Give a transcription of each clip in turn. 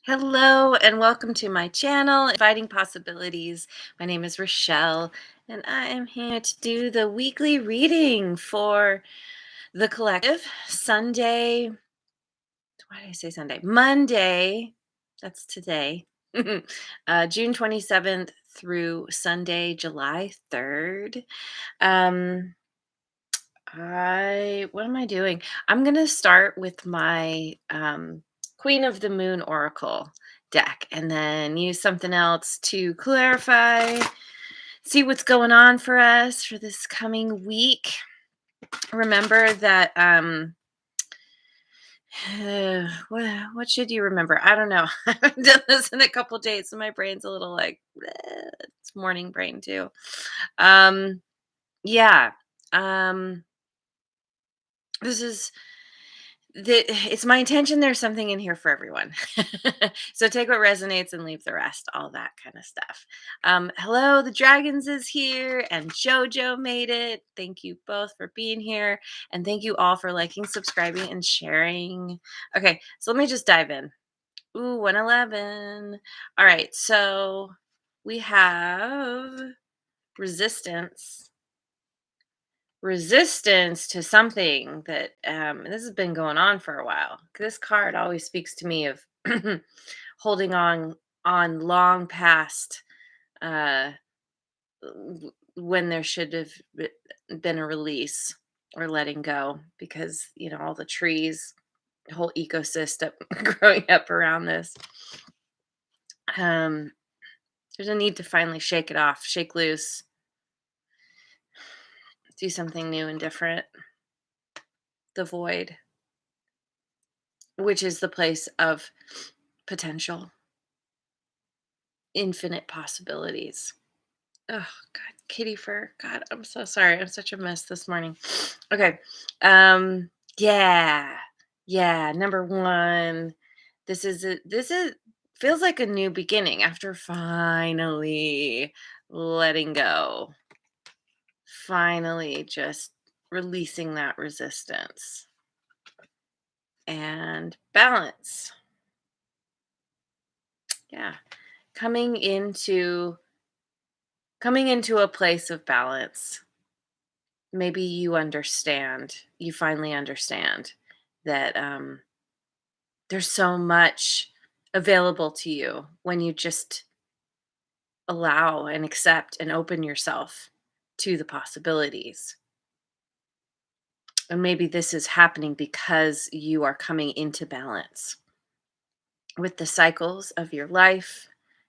Hello and welcome to my channel, Inviting Possibilities. My name is Rochelle and I am here to do the weekly reading for the collective Sunday. Why did I say Sunday? Monday. That's today. June 27th through Sunday, July 3rd. Um, what am I doing? I'm gonna start with my Queen of the Moon Oracle deck and then use something else to clarify, see what's going on for us for this coming week. Remember that what should you remember? I don't know. I haven't done this in a couple days, so my brain's a little like bleh. It's morning brain too. Um yeah. Um this is it's my intention there's something in here for everyone. So take what resonates and leave the rest, all that kind of stuff. Hello, the dragons is here and Jojo made it. Thank you both for being here, and thank you all for liking, subscribing, and sharing. Okay, so let me just dive in. Ooh, 111. All right, so we have resistance to something that this has been going on for a while. This card always speaks to me of holding on long past uh when there should have been a release or letting go, because all the trees, the whole ecosystem growing up around this. um there's a need to finally shake it off, shake loose, do something new and different. The void, which is the place of potential, infinite possibilities. Oh God, kitty fur. God, I'm so sorry. I'm such a mess this morning. Okay. Um, yeah. Yeah, number one. This is feels like a new beginning after finally letting go. Finally just releasing that resistance and balance. Yeah. Coming into a place of balance. Maybe you finally understand that there's so much available to you when you just allow and accept and open yourself to the possibilities. And maybe this is happening because you are coming into balance with the cycles of your life.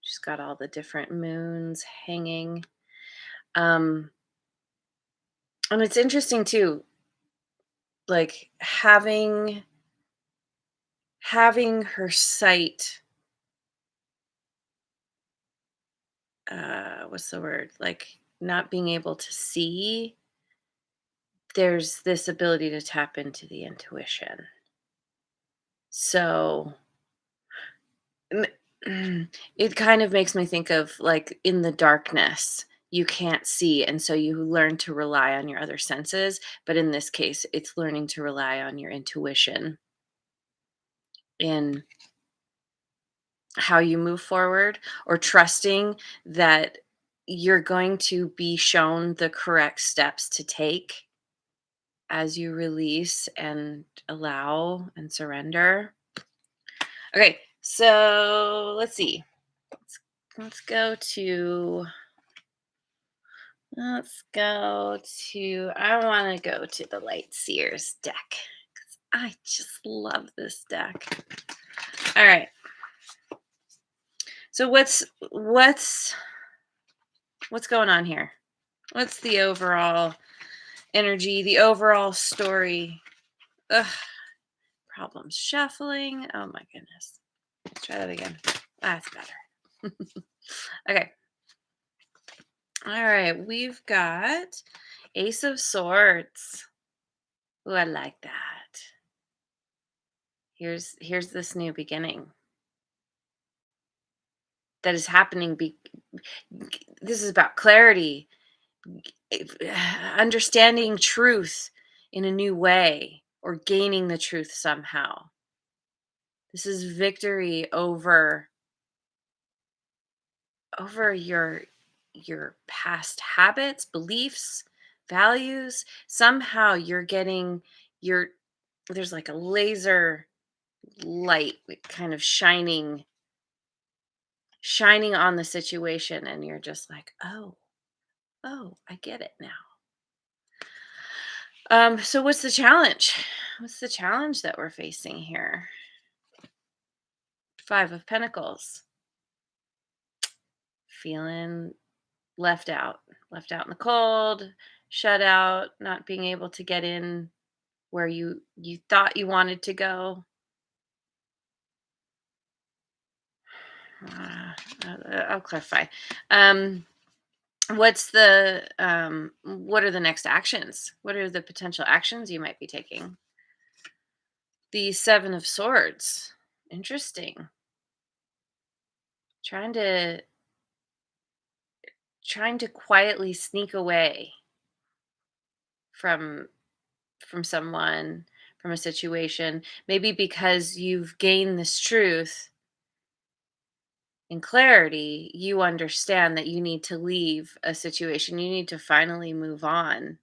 She's got all the different moons hanging. Um, and it's interesting too, like having her sight, what's the word, like not being able to see. There's this ability to tap into the intuition. So it kind of makes me think of, like, in the darkness you can't see, and so you learn to rely on your other senses, but in this case it's learning to rely on your intuition in how you move forward, or trusting that you're going to be shown the correct steps to take as you release and allow and surrender. Okay, so let's see. Let's go to I want to go to the Light Seers deck, 'cause I just love this deck. All right. So what's going on here? What's the overall energy, the overall story? Ugh, problems shuffling. Oh my goodness. Let's try that again. That's better. Okay. All right. We've got Ace of Swords. Ooh, I like that. Here's this new beginning that is happening. This is about clarity, understanding truth in a new way, or gaining the truth somehow. This is victory over your past habits, beliefs, values. Somehow you're getting your there's like a laser light kind of shining on the situation, and you're just like, "Oh, I get it now." So what's the challenge? What's the challenge that we're facing here? 5 of Pentacles. Feeling left out in the cold, shut out, not being able to get in where you thought you wanted to go. Uh, I'll clarify. Um, what are the next actions? What are the potential actions you might be taking? The 7 of Swords. Interesting. Trying to trying to quietly sneak away from someone, from a situation, maybe because you've gained this truth and clarity, you understand that you need to leave a situation. You need to finally move on.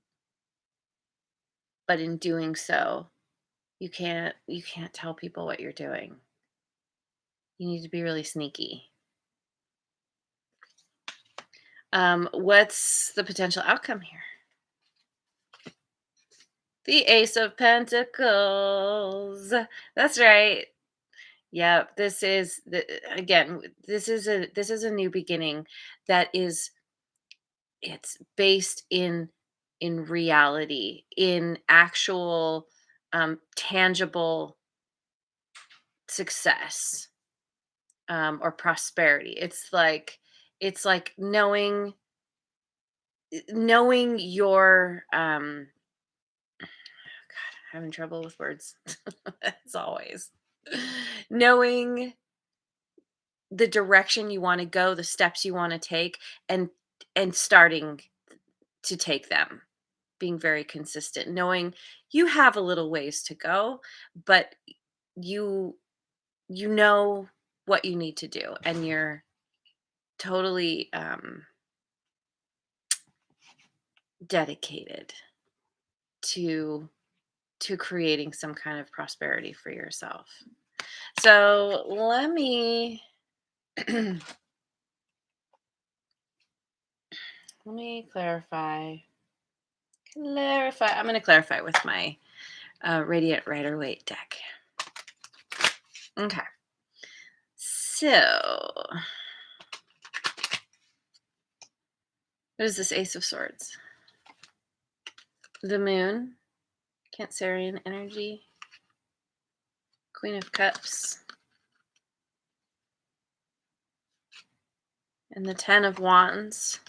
But in doing so, you can't tell people what you're doing. You need to be really sneaky. What's the potential outcome here? The Ace of Pentacles. That's right. Yep. This is a new beginning that is it's based in reality, in actual tangible success, or prosperity. It's like knowing your having trouble with words as always. Knowing the direction you want to go, the steps you want to take, and starting to take them, being very consistent, knowing you have a little ways to go, but you you know what you need to do, and you're totally dedicated to creating some kind of prosperity for yourself. So let me let me clarify. I'm going to clarify with my Radiant Rider Waite deck. Okay. So, what is this Ace of Swords? The Moon, Cancerian energy, Queen of Cups, and the 10 of Wands.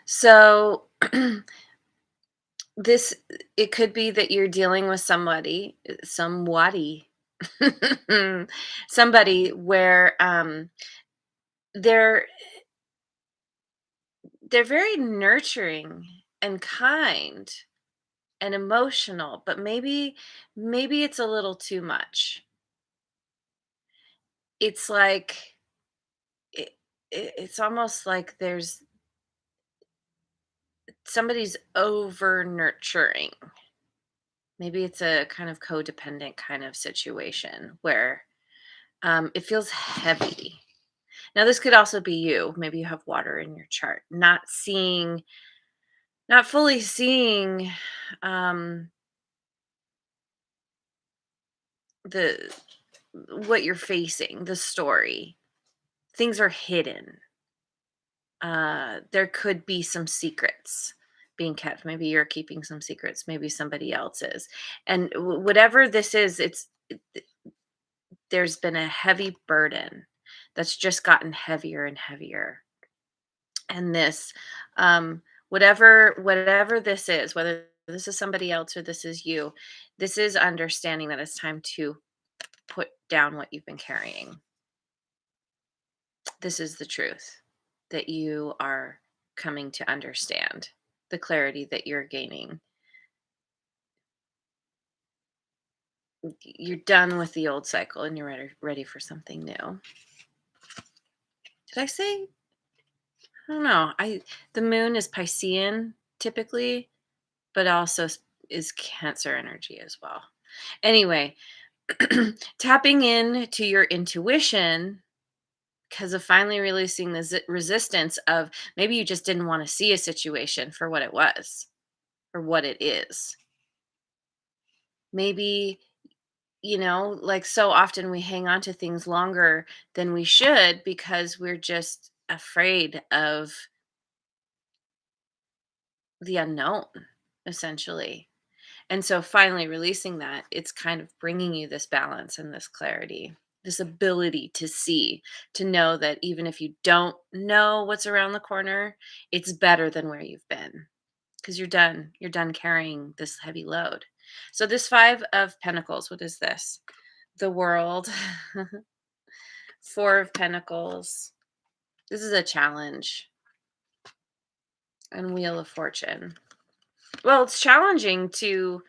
So, this it could be that you're dealing with somebody where they're they're very nurturing and kind and emotional, but maybe it's a little too much. It's like it, it's almost like there's somebody's over nurturing. Maybe it's a kind of codependent kind of situation where it feels heavy. Now, this could also be you. Maybe you have water in your chart, not fully seeing um, the what you're facing, the story. Things are hidden. There could be some secrets being kept. Maybe you're keeping some secrets. Maybe somebody else is. And whatever this is, there's been a heavy burden that's just gotten heavier and heavier. And this, whatever this is, whether this is somebody else or this is you, this is understanding that it's time to put down what you've been carrying. This is the truth that you are coming to understand. the clarity that you're gaining. You're done with the old cycle and you're ready for something new. Did I say? I don't know. The moon is Piscean typically, but also is Cancer energy as well. Anyway, tapping in to your intuition because of finally releasing the resistance of maybe you just didn't want to see a situation for what it was or what it is. Maybe, like so often we hang on to things longer than we should because we're just afraid of the unknown, essentially. And so finally releasing that, it's kind of bringing you this balance and this clarity, this ability to see, to know that even if you don't know what's around the corner, it's better than where you've been because you're done. You're done carrying this heavy load. So, this Five of Pentacles, what is this? The World, Four of Pentacles. This is a challenge, and Wheel of Fortune. Well, it's challenging to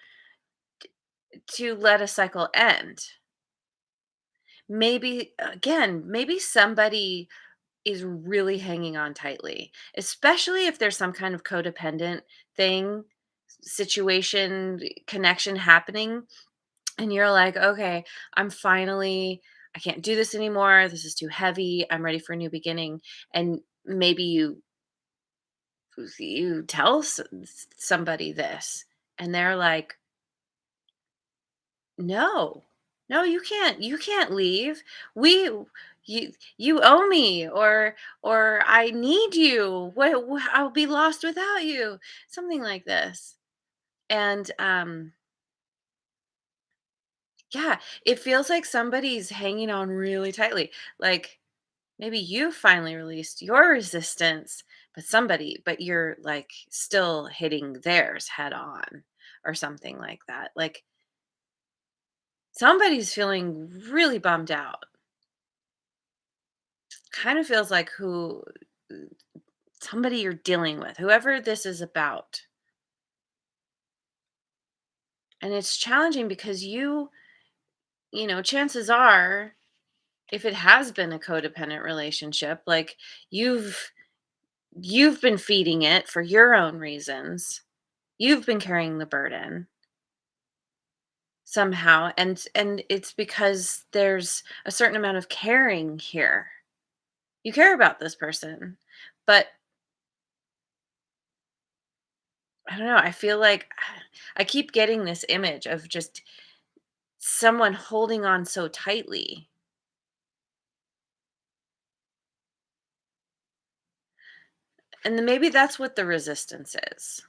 let a cycle end. Maybe again, maybe somebody is really hanging on tightly, especially if there's some kind of codependent thing, situation, connection happening, and you're like, okay, I'm finally, I can't do this anymore. This is too heavy. I'm ready for a new beginning. And maybe you tell somebody this, and they're like, no, no, you can't leave. We you owe me, or I need you. I'll be lost without you. Something like this. And yeah, it feels like somebody's hanging on really tightly. Like maybe you finally released your resistance, but you're like still hitting theirs head on or something like that. Like somebody's feeling really bummed out. Kind of feels like who somebody you're dealing with, whoever this is about. And it's challenging because chances are if it has been a codependent relationship, like you've you've been feeding it for your own reasons. You've been carrying the burden somehow, and it's because there's a certain amount of caring here. You care about this person, but I don't know, I feel like I keep getting this image of just someone holding on so tightly. And then maybe that's what the resistance is.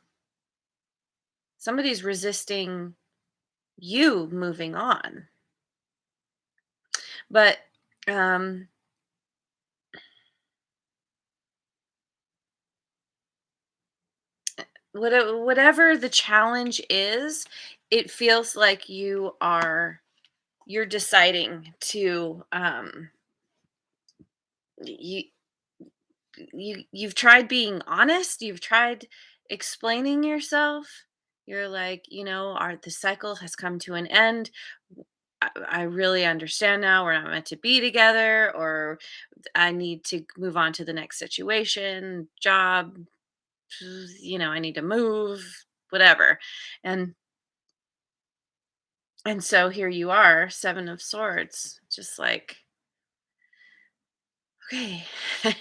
Somebody's resisting you moving on. But um whatever the challenge is, it feels like you're deciding to you you've tried being honest, you've tried explaining yourself. You're like, our the cycle has come to an end. I really understand now we're not meant to be together, or I need to move on to the next situation, job, I need to move, whatever. And and so here you are, Seven of Swords, just like, okay,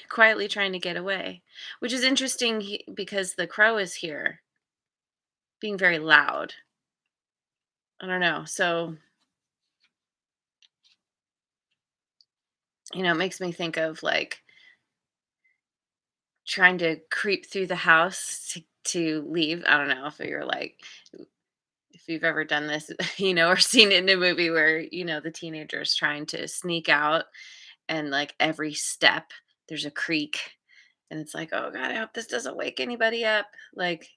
quietly trying to get away, which is interesting because the crow is here being very loud. I don't know. So, it makes me think of like trying to creep through the house to leave. I don't know if you're like, if you've ever done this, or seen it in a movie where, the teenager's trying to sneak out and like every step there's a creak and it's like, oh God, I hope this doesn't wake anybody up. Like,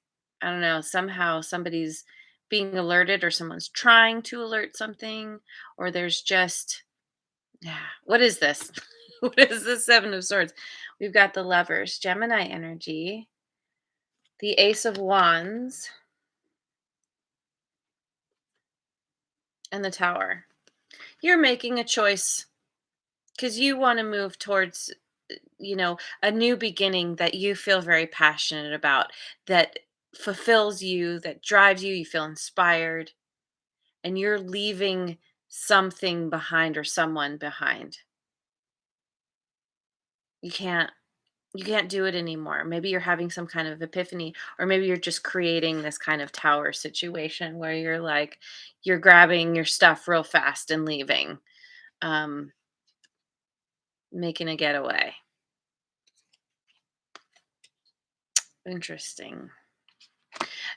I don't know, somehow somebody's being alerted or someone's trying to alert something, or there's just, yeah, what is this? What is the Seven of Swords? We've got the Lovers, Gemini energy, the Ace of Wands, and the Tower. You're making a choice because you want to move towards, a new beginning that you feel very passionate about, that fulfills you, that drives you. You feel inspired, and you're leaving something behind or someone behind. You can't you can't do it anymore. Maybe you're having some kind of epiphany, or maybe you're just creating this kind of tower situation where you're grabbing your stuff real fast and leaving, um, making a getaway. Interesting.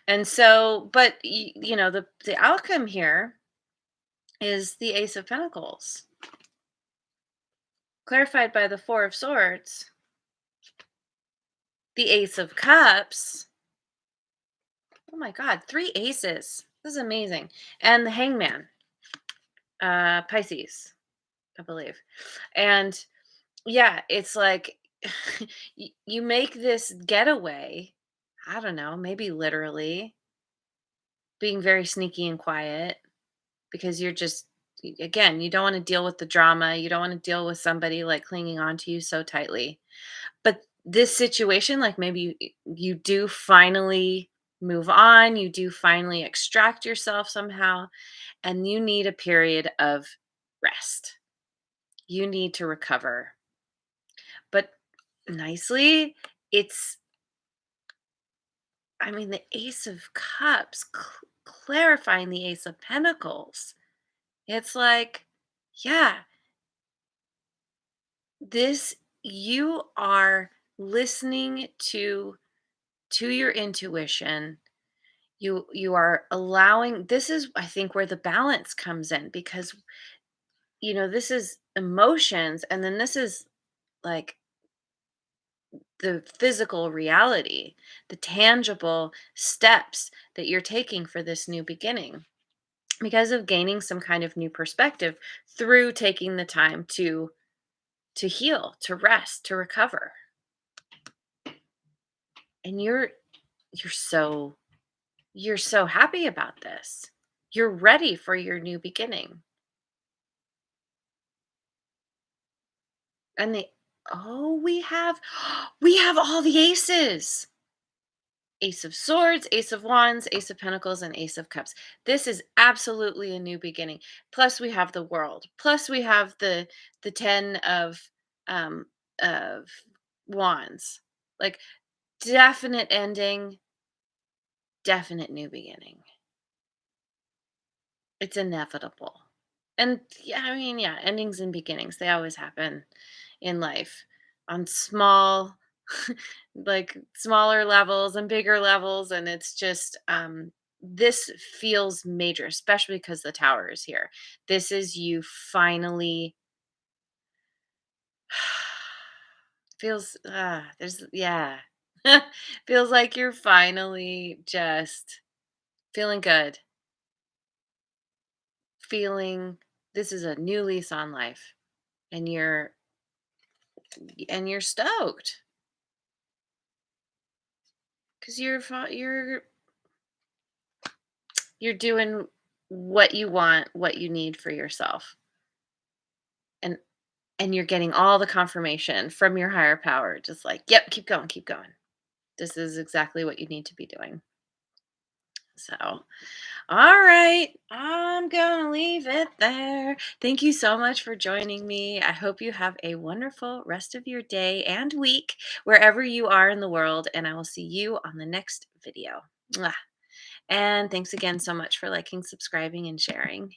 And so, but the outcome here is the Ace of Pentacles, clarified by the Four of Swords, the Ace of Cups. Oh my God, three aces. This is amazing. And the Hangman, Pisces, I believe. And yeah, it's like you make this getaway. I don't know, maybe literally being very sneaky and quiet, because you're just, again, you don't want to deal with the drama. You don't want to deal with somebody like clinging on to you so tightly. But this situation, like maybe you do finally move on, you do finally extract yourself somehow, and you need a period of rest. You need to recover. But nicely, it's, I mean, the Ace of Cups clarifying the Ace of Pentacles. It's like, yeah, this, you are listening to your intuition. You are allowing, this is, I think, where the balance comes in, because this is emotions, and then this is like the physical reality, the tangible steps that you're taking for this new beginning, because of gaining some kind of new perspective through taking the time to heal, to rest, to recover. And you're so you're so happy about this. You're ready for your new beginning. And the oh, we have all the aces. Ace of Swords, Ace of Wands, Ace of Pentacles, and Ace of Cups. This is absolutely a new beginning. Plus, we have the World. Plus, we have the Ten um of Wands. Like, definite ending, definite new beginning. It's inevitable. And yeah, I mean, yeah, endings and beginnings, they always happen in life on small, like smaller levels and bigger levels. And it's just, this feels major, especially because the tower is here. This is you finally feels, yeah, feels like you're finally just feeling good, feeling this is a new lease on life, and you're stoked because you're doing what you want, what you need for yourself, and you're getting all the confirmation from your higher power, just like, yep, keep going, keep going. This is exactly what you need to be doing. So, all right, I'm gonna leave it there. Thank you so much for joining me. I hope you have a wonderful rest of your day and week wherever you are in the world, and I will see you on the next video. Mwah. And thanks again so much for liking, subscribing, and sharing.